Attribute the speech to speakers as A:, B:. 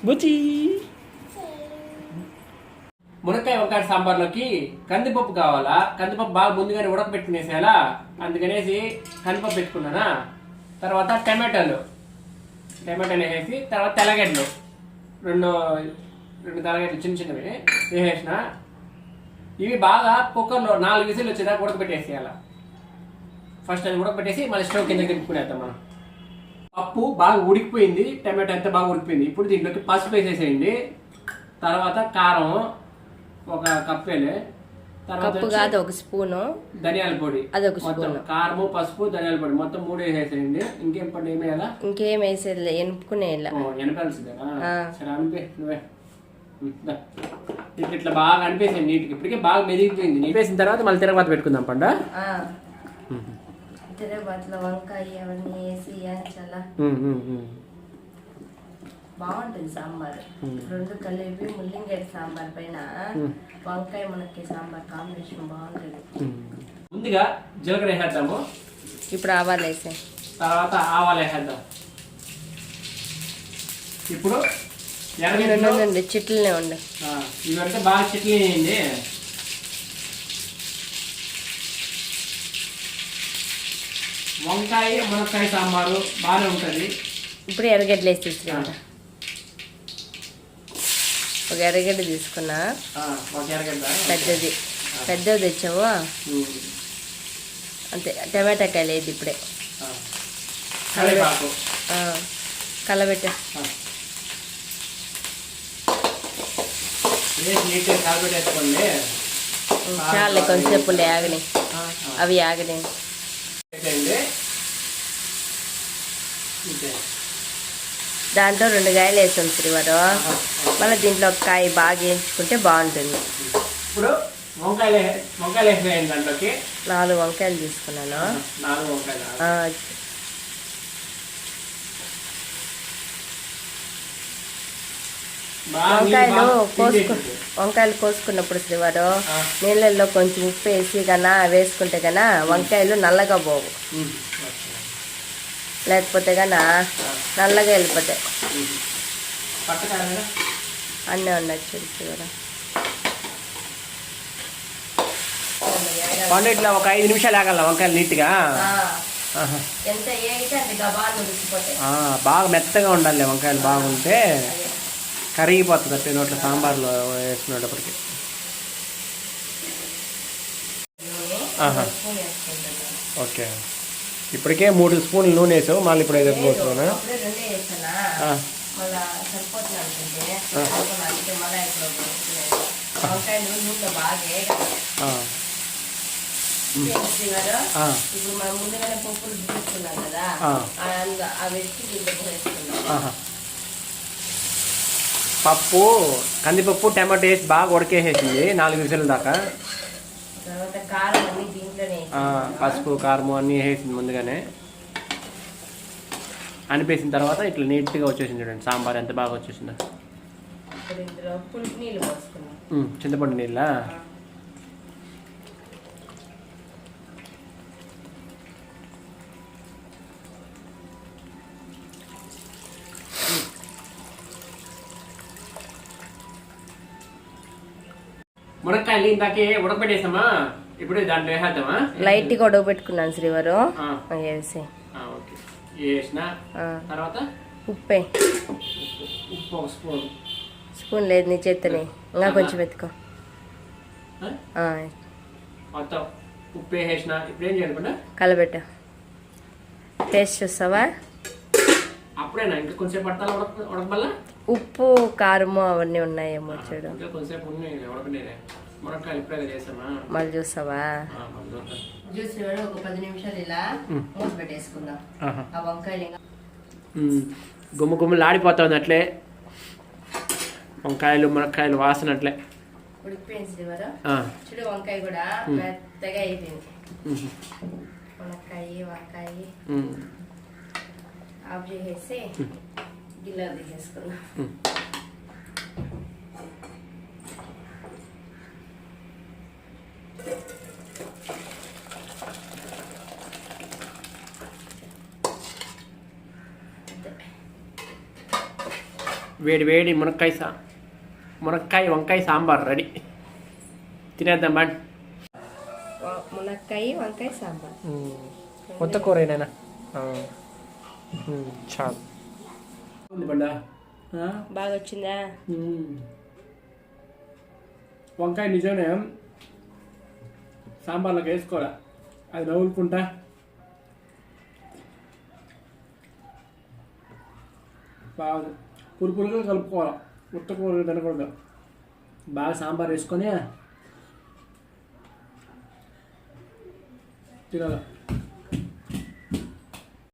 A: బుచ్చి మునక్కాయ వంకాయ సాంబార్లోకి కందిపప్పు కావాలా. కందిపప్పు బాగా ముందుగానే ఉడకబెట్టుకునేసేయాలా, అందుకనేసి కందిపప్పు పెట్టుకున్నానా. తర్వాత టమాటాలు వేసేసి, తర్వాత తెల్లగడ్డలు రెండు తెల్లగడ్డలు చిన్న చిన్నవి వేసేసిన. ఇవి బాగా కుక్కర్లో 4 విజిల్లు వచ్చేదాకా ఉడకబెట్టేసేయాల. ఫస్ట్ అది ఉడకబెట్టేసి మళ్ళీ స్టవ్ కింద తిప్పుకునేద్దాం మనం. పప్పు బాగా ఉడికిపోయింది, టమాటా అంతా బాగా ఉడికిపోయింది. ఇప్పుడు దీంట్లోకి పసుపు వేసేసేయండి. తర్వాత కారం 1 కప్పు, తర్వాత
B: 1 స్పూను
A: ధనియాల పొడి, మొత్తం కారము పసుపు ధనియాల పొడి మొత్తం 3 వేసేసేయండి. ఇంకేం పండు ఏమేయాలా?
B: ఇంకేం వేసేది ఎనుపుకునే
A: ఎనపాల్సిందేనా? సరే అనిపే నువ్వే. ఇట్లా బాగా అనిపేసాను నీట్గా. ఇప్పటికే బాగా మెదిగిపోయింది. నింపేసిన తర్వాత మళ్ళీ తిరగబాత పెట్టుకుందాం పండ.
B: తిరగబాతలో వంకాయ అవన్నీ వేసి చాలా బాగుంటుంది సాంబార్. 2 కలిపి ముల్లింగడ్డ సాంబార్ పైన వంకాయ మునక్కాయ సాంబార్ కాంబినేషన్ బాగుంటుంది.
A: ముందుగా జీలకర్ర వేసేద్దాము.
B: ఇప్పుడు ఆవాలు వేసాం,
A: తర్వాత ఆవాలు వేసేద్దాం. ఇప్పుడు
B: చిట్లనే ఉండే
A: ఇవంటే బాగా చిట్లు వేయండి. వంకాయ మునక్కాయ సాంబారు బాగానే ఉంటుంది.
B: ఇప్పుడు ఎర్రగడ్డలు వేసేసి 1 ఎర్రగడ్డ తీసుకున్నా, పెద్దది తెచ్చావు అంతే. టమాటా కాయలు వేది ఇప్పుడే కలబెట్ట. చాలే కొంచెంసేపు ఆగని, అవి ఆగని. దాంట్లో 2 కాయలు వేసాం శ్రీవారు. మళ్ళీ దీంట్లో 1 కాయ బాగా వేయించుకుంటే బాగుంటుంది.
A: ఇప్పుడు వంకాయలు వేసేయండి. దాంట్లోకి
B: 4 వంకాయలు తీసుకున్నాను.
A: 4 వంకాయలు
B: వంకాయలు కోసుకున్నప్పుడు శ్రీవారు నీళ్ళల్లో కొంచెం ఉప్పు వేసి కన్నా వేసుకుంటే కన్నా వంకాయలు నల్లగా పోవు, లేకపోతే కన్నా నల్లగా వెళ్ళిపోతాయి. అన్నీ ఉన్నాయి చూడు శ్రీవారు.
A: ఇట్లా 1 5 నిమిషాలు ఆగాల వంకాయలు నీట్గా. బాగా మెత్తగా ఉండాలి వంకాయలు. బాగుంటే కరిగిపోతుంది అట్లా నోట్లో సాంబార్లో వేసుకునేటప్పటికి. ఓకే, ఇప్పటికే 3 స్పూన్లు నూనె వేసావు, మళ్ళీ ఇప్పుడు 5 పోతున్నా.
B: ఇప్పుడు మనం ముందుగానే పప్పులు తీసుకున్నాం కదా, అవి వేసుకున్నాం.
A: పప్పు కందిపప్పు టమాటో వేసి బాగా ఉడకేసేసింది 4 విజిల్ దాకా. పసుపు కారము అన్నీ వేసేసింది ముందుగానే. అనిపేసిన తర్వాత ఇట్లా నీట్గా వచ్చేసింది చూడండి సాంబార్ ఎంత బాగా వచ్చేసిందో. చింతపండు నీళ్ళ మునక్కాయలు ఇందాకే ఉడకబెట్టేసామా, ఇప్పుడు దాంట్లో వేసేద్దామా.
B: లైట్గా ఉడకబెట్టుకున్నాను శ్రీవారు. వేసి
A: వేసిన తర్వాత
B: ఉప్పు
A: 1
B: స్పూన్ లేదు నీ చేత్తని, ఇంకా కొంచెం ఎత్తుకో.
A: మొత్తం ఉప్పు వేసేసిన. ఇప్పుడు ఏం చేయకుండా
B: కలబెట్ట. టేస్ట్ చూస్తావా?
A: అప్పుడేనా ఇంకా కొంచెం పడతా ఉడకబల్లా?
B: ఉప్పు కారము అవన్నీ ఉన్నాయేమో చూడు.
A: కొంచెంసేపు ఉన్నాయి ఉడకనేదే. మునక్కాయలు ఇప్పుడే చేసామా,
B: మళ్ళీ చూస్తావా? చూసి 1 10 నిమిషాలు ఇలా మూత పెట్టేసుకుందాం. ఆ వంకాయలు
A: గుమ్మ ఆడిపోతుంది అట్లే, వంకాయలు మునక్కాయలు వాసన అట్లే
B: ఉడికిపోయింది శ్రీవారు. చూడు వంకాయ కూడా మెత్తగా అయిపోయింది. వంకాయ ఆఫ్ చేసేసి గిన్నె తీసేసుకున్నాం.
A: వేడి వేడి మునక్కాయ వంకాయ సాంబార్ రెడీ. తినేద్దాం బండి.
B: మునక్కాయ వంకాయ సాంబార్
A: కొత్త కూర అయినా చాలు బండా.
B: బాగా వచ్చిందా?
A: వంకాయ నిజమే సాంబార్లోకి వేసుకోవాలి, అది నవ్వుకుంటా బాగా పురుపురుగా కలుపుకోవాలి. ఉత్త కూర తినకూడదు. బాగా సాంబార్ వేసుకొని తినాలి.